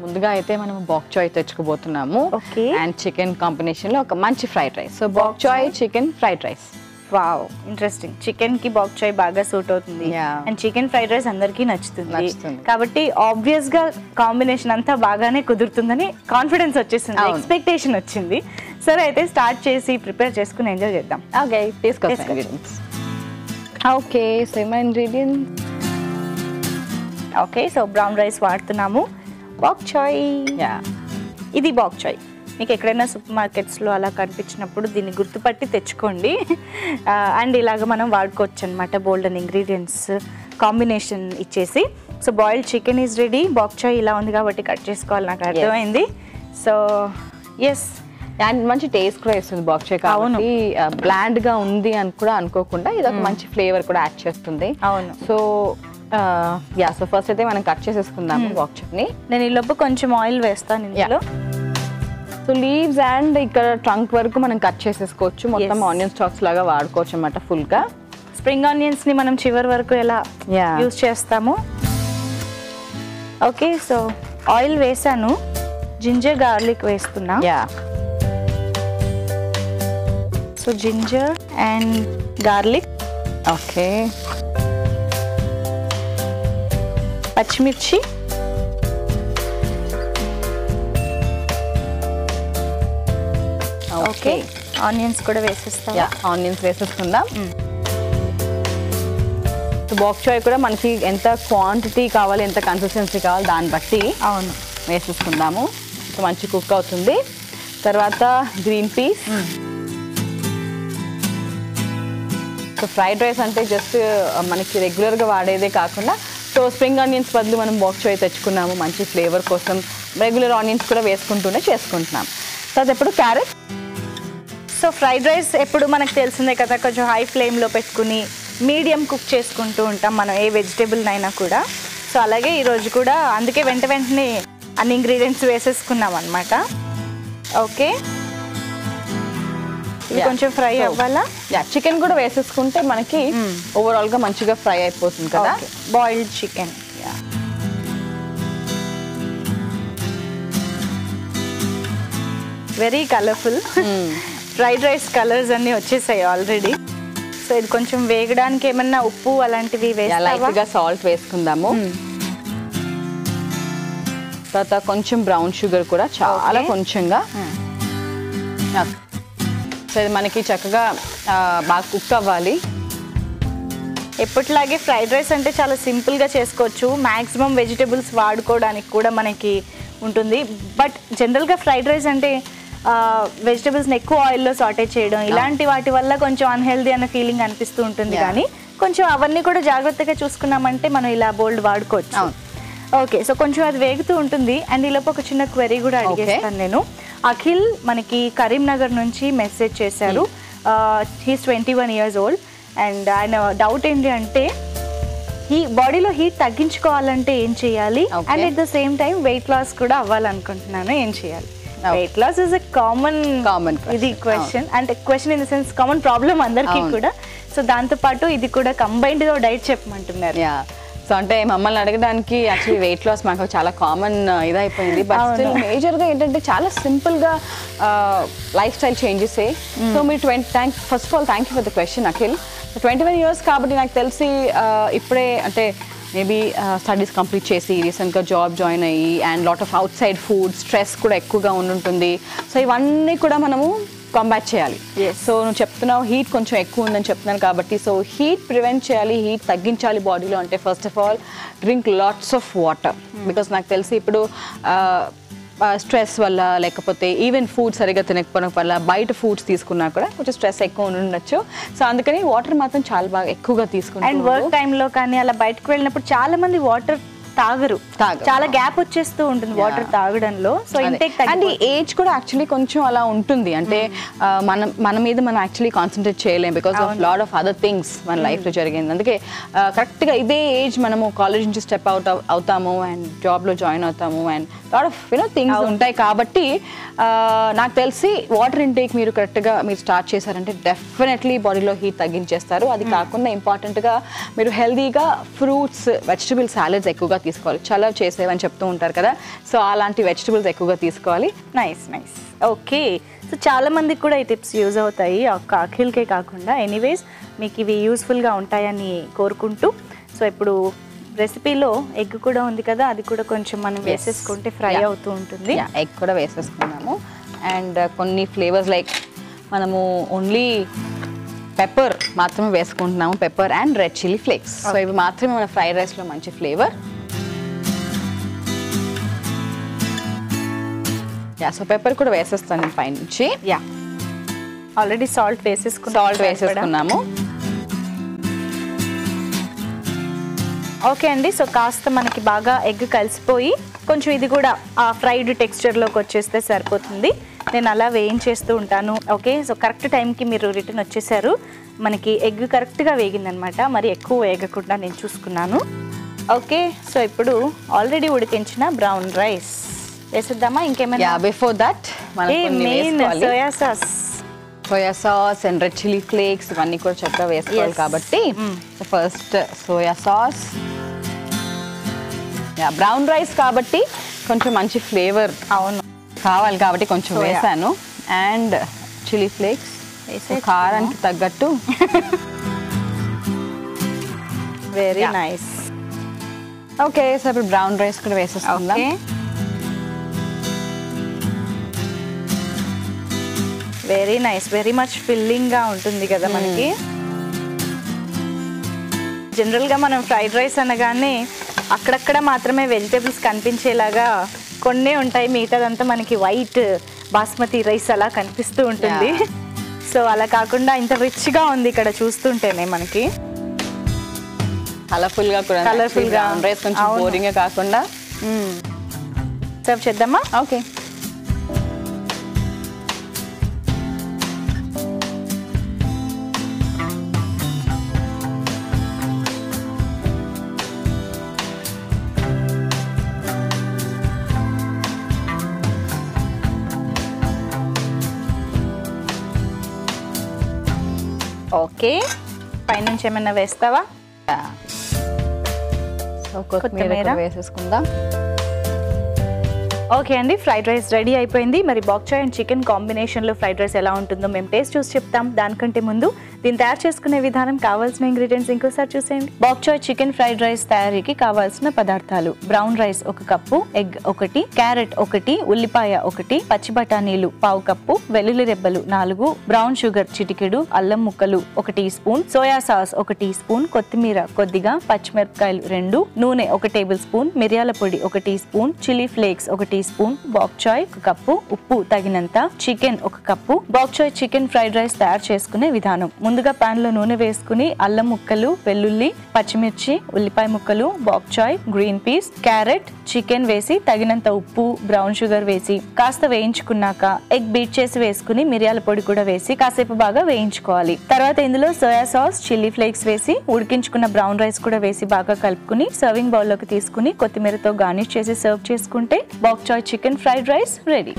ముందుగా అయితే మనం బాక్ చాయ్ తెచ్చుకోబోతున్నాము. అండ్ చికెన్ కాంబినేషన్ లో ఒక మంచి fried rice. So bok choy chicken fried rice. Wow, interesting. Chicken కి బాక్ చాయ్ బాగా సూట్ అవుతుంది అండ్ చికెన్ ఫ్రైడ్ రైస్ అందరికీ నచ్చుతుంది కాబట్టి ఆబ్వియస్ గా కాంబినేషన్ అంతా బాగానే కుదురుతుందని కాన్ఫిడెన్స్ వచ్చేసింది, ఎక్స్పెక్టేషన్ వచ్చింది. సరే అయితే స్టార్ట్ చేసి ప్రిపేర్ చేసుకుని ఎంజాయ్ చేద్దాం. Okay, okay. సో మా ingredients. Okay, so brown rice వాడుతున్నాము. బాక్ చాయ్, ఇది బాక్ చాయ్. మీకు ఎక్కడైనా సూపర్ మార్కెట్స్లో అలా కనిపించినప్పుడు దీన్ని గుర్తుపట్టి తెచ్చుకోండి. అండ్ ఇలాగ మనం వాడుకోవచ్చు అనమాట. బోల్డెన్ ఇంగ్రీడియంట్స్ కాంబినేషన్ ఇచ్చేసి. So boiled chicken is ready. Bok choy ఇలా ఉంది కాబట్టి కట్ చేసుకోవాలి, నాకు అర్థమైంది. సో ఎస్, అండ్ మంచి టేస్ట్ కూడా ఇస్తుంది బాక్ చాయ్ కాబట్టి బ్లాండ్ గా ఉంది అని కూడా అనుకోకుండా ఇది ఒక మంచి ఫ్లేవర్ కూడా యాడ్ చేస్తుంది. అవును. సో సో ఫస్ట్ అయితే మనం కట్ చేసేసుకుందాము బాక్ చాయ్ని. నేను ఈ లోపు కొంచెం ఆయిల్ వేస్తాను ఇందులో. సో లీవ్స్ అండ్ ఇక్కడ ట్రంక్ వరకు మనం కట్ చేసేసుకోవచ్చు. మొత్తం ఆనియన్ స్టాక్స్ లాగా వాడుకోవచ్చు అన్నమాట ఫుల్ గా. స్ప్రింగ్ ఆనియన్స్ ని మనం చివరి వరకు ఎలా యూజ్ చేస్తాము. ఓకే, సో ఆయిల్ వేసాను. జింజర్ గార్లిక్ వేస్తున్నా. So ginger and garlic. Okay, పచ్చిమిర్చి, ఓకే, ఆనియన్స్ కూడా వేసేస్తాం. ఆనియన్స్ వేసేసుకుందాం. బాక్ చాయ్ కూడా మనకి ఎంత క్వాంటిటీ కావాలి, ఎంత కన్సిస్టెన్సీ కావాలి దాన్ని బట్టి వేసేసుకుందాము. సో మంచి కుక్ అవుతుంది. తర్వాత green peas. So fried rice అంటే జస్ట్ మనకి రెగ్యులర్గా వాడేదే కాకుండా సో స్ప్రింగ్ ఆనియన్స్ బదులు మనం బాక్ చాయ్ తెచ్చుకున్నాము మంచి ఫ్లేవర్ కోసం. రెగ్యులర్ ఆనియన్స్ కూడా వేసుకుంటూనే చేసుకుంటున్నాం. సో అది ఎప్పుడు క్యారెట్. సో ఫ్రైడ్ రైస్ ఎప్పుడు మనకు తెలిసిందే కదా, కొంచెం హై ఫ్లేమ్లో పెట్టుకుని మీడియం కుక్ చేసుకుంటూ ఉంటాం మనం ఏ వెజిటేబుల్ అయినా కూడా. సో అలాగే ఈరోజు కూడా అందుకే వెంటనే అన్ని ఇంగ్రీడియంట్స్ వేసేసుకున్నాం అనమాట. ఓకే, కొంచెం ఫ్రై అవ్వాలా. చికెన్ కూడా వేసేసుకుంటే మనకి ఓవరాల్ గా మంచిగా ఫ్రై అయిపోతుంది కదా. Boiled chicken. Very colourful. Fried rice colours అన్ని వచ్చేసాయి ఆల్రెడీ. సో ఇది కొంచెం వేగడానికి ఏమన్నా ఉప్పు అలాంటివి లైట్గా సాల్ట్ వేసుకుందాము. తర్వాత కొంచెం బ్రౌన్ షుగర్ కూడా చాలా కొంచెంగా. సో ఇది మనకి చక్కగా బాగా కుక్ అవ్వాలి. ఎప్పటిలాగే ఫ్రైడ్ రైస్ అంటే చాలా సింపుల్గా చేసుకోవచ్చు. మ్యాక్సిమం వెజిటేబుల్స్ వాడుకోవడానికి కూడా మనకి ఉంటుంది. బట్ జనరల్గా ఫ్రైడ్ రైస్ అంటే వెజిటేబుల్స్ని ఎక్కువ ఆయిల్లో సాటే చేయడం ఇలాంటి వాటి వల్ల కొంచెం అన్హెల్దీ అన్న ఫీలింగ్ అనిపిస్తూ ఉంటుంది. కానీ కొంచెం అవన్నీ కూడా జాగ్రత్తగా చూసుకున్నామంటే మనం ఇలా బోల్డ్ వాడుకోవచ్చు. ఓకే, సో కొంచెం అది వేగుతూ ఉంటుంది. అండ్ ఈలోపు ఒక చిన్న క్వెరీ కూడా అడిగేస్తాను నేను. అఖిల్ మనకి కరీంనగర్ నుంచి మెసేజ్ చేశారు. He's 21 years old. అండ్ ఆయన డౌట్ ఏంటి అంటే ఈ బాడీలో హీట్ తగ్గించుకోవాలంటే ఏం చేయాలి, and at the same time weight loss కూడా అవ్వాలనుకుంటున్నాను, ఏం చేయాలి? Weight loss is a common ఇది క్వశ్చన్, అంటే question in the sense common problem అందరికీ కూడా. సో దాంతో పాటు ఇది కూడా కంబైన్డ్ గా డైట్ చెప్పమంటున్నారు. సో అంటే మమ్మల్ని అడగడానికి యాక్చువల్లీ వెయిట్ లాస్ మాకు చాలా కామన్ ఇదైపోయింది. బట్ స్టిల్ మేజర్గా ఏంటంటే చాలా సింపుల్గా లైఫ్ స్టైల్ చేంజెస్. సో మీరు first of all thank you for the question Akhil. 21 years కాబట్టి నాకు తెలిసి ఇప్పుడే అంటే మేబీ స్టడీస్ కంప్లీట్ చేసి రీసెంట్గా జాబ్ జాయిన్ అయ్యి and lot of out side food stress కూడా ఎక్కువగా ఉంటుంది. సో ఇవన్నీ కూడా మనము కాంబాట్ చేయాలి. సో నువ్వు చెప్తున్నావు హీట్ కొంచెం ఎక్కువ ఉందని చెప్తున్నాను కాబట్టి సో హీట్ ప్రివెంట్ చేయాలి, హీట్ తగ్గించాలి బాడీలో అంటే first of all drink lots of water. Because నాకు తెలిసి ఇప్పుడు స్ట్రెస్ వల్ల లేకపోతే ఈవెన్ ఫుడ్ సరిగ్గా తినకపోవడం వల్ల బయట ఫుడ్స్ తీసుకున్నా కూడా కొంచెం స్ట్రెస్ ఎక్కువ ఉండొచ్చు. సో అందుకని వాటర్ మాత్రం చాలా బాగా ఎక్కువగా తీసుకుంటాం. అండ్ వర్క్ టైంలో కానీ అలా బయటకు వెళ్ళినప్పుడు చాలా మంది వాటర్ తాగరు, చాలా గ్యాప్ వచ్చేస్తూ ఉంటుంది వాటర్ తాగడంలో. సో ఇంటేక్ అండ్ ఏజ్ కూడా యాక్చువల్లీ కొంచెం అలా ఉంటుంది. అంటే మన మీద మనం యాక్చువల్లీ కాన్సన్ట్రేట్ చేయలేం because of lot of other things మన లైఫ్లో జరిగింది. అందుకే కరెక్ట్గా ఇదే ఏజ్ మనము కాలేజ్ నుంచి స్టెప్ అవుతాము అండ్ జాబ్లో జాయిన్ అవుతాము అండ్ లాట్ ఆఫ్ థింగ్స్ ఉంటాయి. కాబట్టి నాకు తెలిసి వాటర్ ఇంటేక్ మీరు కరెక్ట్గా మీరు స్టార్ట్ చేశారంటే డెఫినెట్లీ బాడీలో హీట్ తగ్గించేస్తారు. అది కాకుండా ఇంపార్టెంట్గా మీరు హెల్దీగా ఫ్రూట్స్ వెజిటబుల్ సాలెడ్స్ ఎక్కువగా తీసుకోవాలి. చలవ చేసేవని చెప్తూ ఉంటారు కదా, సో అలాంటి వెజిటబుల్స్ ఎక్కువగా తీసుకోవాలి. Nice nice. ఓకే, సో చాలా మందికి కూడా ఈ టిప్స్ యూజ్ అవుతాయి, ఒక్క అఖిల్కే కాకుండా. ఎనీవేస్ మీకు ఇవి యూస్ఫుల్గా ఉంటాయని కోరుకుంటూ, సో ఇప్పుడు రెసిపీలో ఎగ్ కూడా ఉంది కదా, అది కూడా కొంచెం మనం వేసేసుకుంటే ఫ్రై అవుతూ ఉంటుంది. ఎగ్ కూడా వేసేసుకున్నాము. అండ్ కొన్ని ఫ్లేవర్స్ లైక్ మనము ఓన్లీ పెప్పర్ మాత్రమే వేసుకుంటున్నాము, pepper and red chilli flakes. So ఇవి మాత్రమే మన ఫ్రైడ్ రైస్లో మంచి ఫ్లేవర్. సో పెప్పర్ కూడా వేసేస్తాను నేను పైనుంచి. ఆల్రెడీ సాల్ట్ వేసేసుకున్నాము. ఓకే అండి, సో కాస్త మనకి బాగా ఎగ్ కలిసిపోయి కొంచెం ఇది కూడా ఆ ఫ్రైడ్ టెక్స్చర్లోకి వచ్చేస్తే సరిపోతుంది. నేను అలా వేయించేస్తూ ఉంటాను. ఓకే, సో కరెక్ట్ టైంకి మీరు రిటర్న్ వచ్చేసారు. మనకి ఎగ్ కరెక్ట్గా వేగిందనమాట, మరి ఎక్కువ వేగకుండా నేను చూసుకున్నాను. ఓకే, సో ఇప్పుడు ఆల్రెడీ ఉడికించిన బ్రౌన్ రైస్ వేసేద్దామా? ఇంకేమైనా? Before that soya sauce and red chilli flakes ఇవన్నీ కూడా చక్కగా వేసుకోవాలి కాబట్టి first soya sauce. Brown rice కాబట్టి కొంచెం మంచి ఫ్లేవర్ కావాలి కాబట్టి కొంచెం వేసాను. అండ్ చిల్లీ ఫ్లేక్స్ కారానికి తగ్గట్టు. Very nice. ఓకే, సో ఇప్పుడు బ్రౌన్ రైస్ కూడా వేసేసుకుందాం. వెరీ నైస్, వెరీ మచ్ ఫిల్లింగ్గా ఉంటుంది కదా మనకి. జనరల్గా మనం ఫ్రైడ్ రైస్ అనగానే అక్కడక్కడ మాత్రమే వెజిటేబుల్స్ కనిపించేలాగా కొన్నే ఉంటాయి, మిగతాదంతా మనకి వైట్ బాస్మతి రైస్ అలా కనిపిస్తూ ఉంటుంది. సో అలా కాకుండా ఇంత రిచ్గా ఉంది ఇక్కడ చూస్తుంటేనే మనకి. కలర్ఫుల్గా కూడా, కలర్ఫుల్గా రైస్ కొంచెం బోరింగ్గా కాకుండా. సర్వ్ చేద్దామా? ఓకే. ఓకే, పైనుంచి ఏమైనా వేస్తావా? కొత్తిమీర వేసేసుకుందాం. ఓకే అండి, ఫ్రైడ్ రైస్ రెడీ అయిపోయింది. మరి బాక్ చాయ్ అండ్ చికెన్ కాంబినేషన్లో ఫ్రైడ్ రైస్ ఎలా ఉంటుందో మేము టేస్ట్ చూసి చెప్తాం. దానికంటే ముందు దీన్ని తయారు చేసుకునే విధానం, కావాల్సిన ఇంగ్రీడియంట్స్ ఇంకోసారి చూసేయండి. Back choy chicken fried rice తయారీకి కావాల్సిన పదార్థాలు: brown rice 1 cup, egg 1, carrot 1, ఉల్లిపాయ 1, పచ్చి బఠానీలు 1/2 కప్పు, వెల్లుల్లి రెబ్బలు 4, బ్రౌన్ షుగర్ చిటికెడు, అల్లం ముక్కలు 1 teaspoon, soya sauce 1 teaspoon, కొత్తిమీర కొద్దిగా, పచ్చిమిరపకాయలు 2, నూనె 1 టేబుల్ స్పూన్, మిరియాల పొడి 1 teaspoon, chilli flakes 1 teaspoon, bok choy 1 cup, ఉప్పు తగినంత, chicken 1 cup. Bok choy chicken fried rice తయారు చేసుకునే విధానం: ముందుగా పాన్ లో నూనె వేసుకుని అల్లం ముక్కలు, వెల్లుల్లి, పచ్చిమిర్చి, ఉల్లిపాయ ముక్కలు, బాక్ చాయ్, గ్రీన్ పీస్, క్యారెట్, చికెన్ వేసి తగినంత ఉప్పు, బ్రౌన్ షుగర్ వేసి కాస్త వేయించుకున్నాక ఎగ్ బీట్ చేసి వేసుకుని మిరియాల పొడి కూడా వేసి కాసేపు బాగా వేయించుకోవాలి. తర్వాత ఇందులో సోయా సాస్, చిల్లీ ఫ్లేక్స్ వేసి ఉడికించుకున్న బ్రౌన్ రైస్ కూడా వేసి బాగా కలుపుకుని సర్వింగ్ బౌల్ లోకి తీసుకుని కొత్తిమీరతో గార్నిష్ చేసి సర్వ్ చేసుకుంటే back choy chicken fried rice ready.